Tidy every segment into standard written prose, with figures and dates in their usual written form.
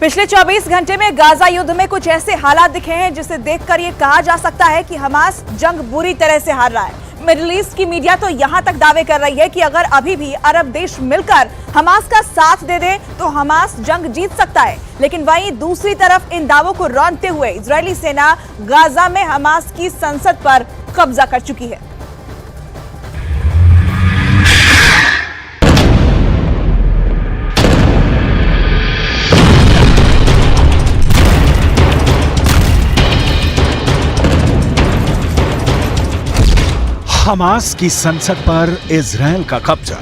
पिछले 24 घंटे में गाजा युद्ध में कुछ ऐसे हालात दिखे हैं जिसे देखकर ये कहा जा सकता है कि हमास जंग बुरी तरह से हार रहा है। मिडिल ईस्ट की मीडिया तो यहां तक दावे कर रही है कि अगर अभी भी अरब देश मिलकर हमास का साथ दे दे तो हमास जंग जीत सकता है। लेकिन वहीं दूसरी तरफ इन दावों को रौंदते हुए इजरायली सेना गाजा में हमास की संसद पर कब्जा कर चुकी है। हमास की संसद पर इजरायल का कब्जा।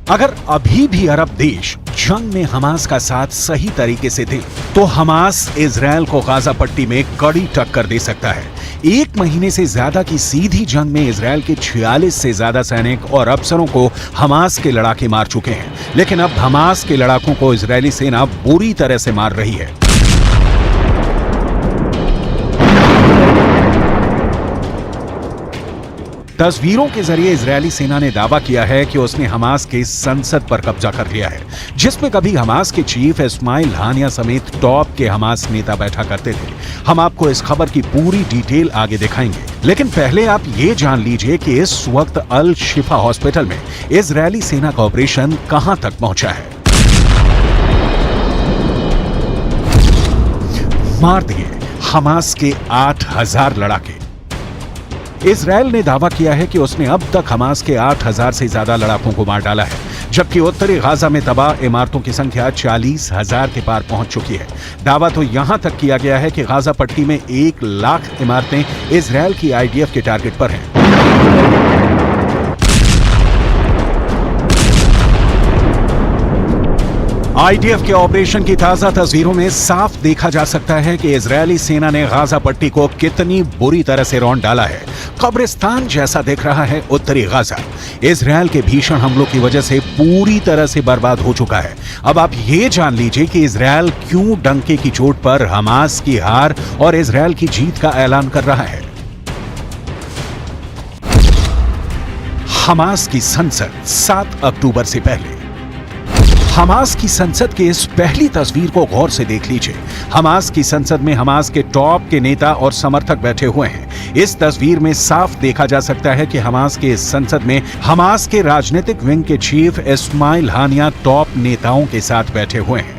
अगर अभी भी अरब देश जंग में हमास का साथ सही तरीके से दे तो हमास इजरायल को गाजा पट्टी में कड़ी टक्कर दे सकता है। 1 महीने से ज्यादा की सीधी जंग में इजरायल के 46 से ज्यादा सैनिक और अफसरों को हमास के लड़ाके मार चुके हैं, लेकिन अब हमास के लड़ाकों को इजरायली सेना बुरी तरह से मार रही है। तस्वीरों के जरिए इजरायली सेना ने दावा किया है कि उसने हमास के संसद पर कब्जा कर लिया है, जिसमें कभी हमास के चीफ इस्माइल हानिया समेत टॉप के हमास नेता बैठा करते थे। हम आपको इस खबर की पूरी डिटेल आगे दिखाएंगे, लेकिन पहले आप ये जान लीजिए कि इस वक्त अल शिफा हॉस्पिटल में इजरायली सेना का ऑपरेशन कहां तक पहुंचा है। मार दिए हमास के 8000 लड़ाके। इजरायल ने दावा किया है कि उसने अब तक हमास के 8000 से ज्यादा लड़ाकों को मार डाला है, जबकि उत्तरी गाजा में तबाह इमारतों की संख्या 40,000 के पार पहुंच चुकी है। दावा तो यहां तक किया गया है कि गाजा पट्टी में 1 लाख इमारतें इजरायल की आईडीएफ के टारगेट पर हैं। आईडीएफ के ऑपरेशन की ताजा तस्वीरों में साफ देखा जा सकता है कि इजरायली सेना ने गाजा पट्टी को कितनी बुरी तरह से रौंद डाला है। कब्रिस्तान जैसा दिख रहा है उत्तरी गाजा। इजरायल के भीषण हमलों की वजह से पूरी तरह से बर्बाद हो चुका है। अब आप ये जान लीजिए कि इजरायल क्यों डंके की चोट पर हमास की हार और इजरायल की जीत का ऐलान कर रहा है। हमास की संसद 7 अक्टूबर से पहले। हमास की संसद की इस पहली तस्वीर को गौर से देख लीजिए। हमास की संसद में हमास के टॉप के नेता और समर्थक बैठे हुए हैं। इस तस्वीर में साफ देखा जा सकता है कि हमास के इस संसद में हमास के राजनीतिक विंग के चीफ इस्माइल हानिया टॉप नेताओं के साथ बैठे हुए हैं।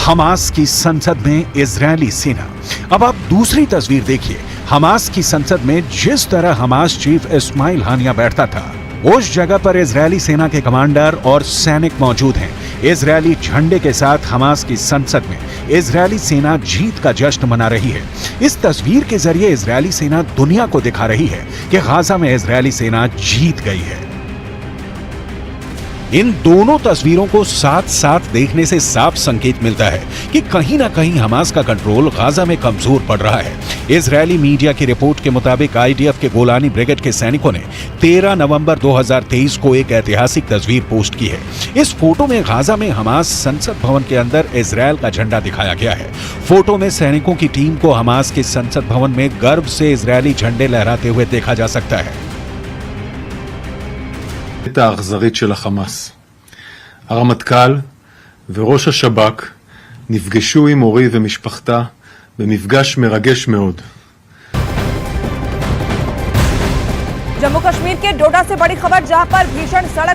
हमास की संसद में इजरायली सेना। अब आप दूसरी तस्वीर देखिए। हमास की संसद में जिस तरह हमास चीफ इस्माइल हानिया बैठता था, उस जगह पर इजरायली सेना के कमांडर और सैनिक मौजूद हैं। इजरायली झंडे के साथ हमास की संसद में इजरायली सेना जीत का जश्न मना रही है। इस तस्वीर के जरिए इजरायली सेना दुनिया को दिखा रही है कि गाजा में इजरायली सेना जीत गई है। इन दोनों तस्वीरों को साथ साथ देखने से साफ संकेत मिलता है कि कहीं ना कहीं हमास का कंट्रोल गाजा में कमजोर पड़ रहा है। इजरायली मीडिया की रिपोर्ट के मुताबिक आईडीएफ के गोलानी ब्रिगेड के सैनिकों ने 13 नवंबर 2023 को एक ऐतिहासिक तस्वीर पोस्ट की है। इस फोटो में गाजा में हमास संसद भवन के अंदर इजरायल का झंडा दिखाया गया है। फोटो में सैनिकों की टीम को हमास के संसद भवन में गर्व से इजरायली झंडे लहराते हुए देखा जा सकता है। האכזרית של החמאס. הרמטכ"ל וראש השב"כ נפגשו עם אורי ומשפחתה במפגש מרגש מאוד. जम्मू कश्मीर के डोडा से बड़ी खबर, जहां पर भीषण सड़क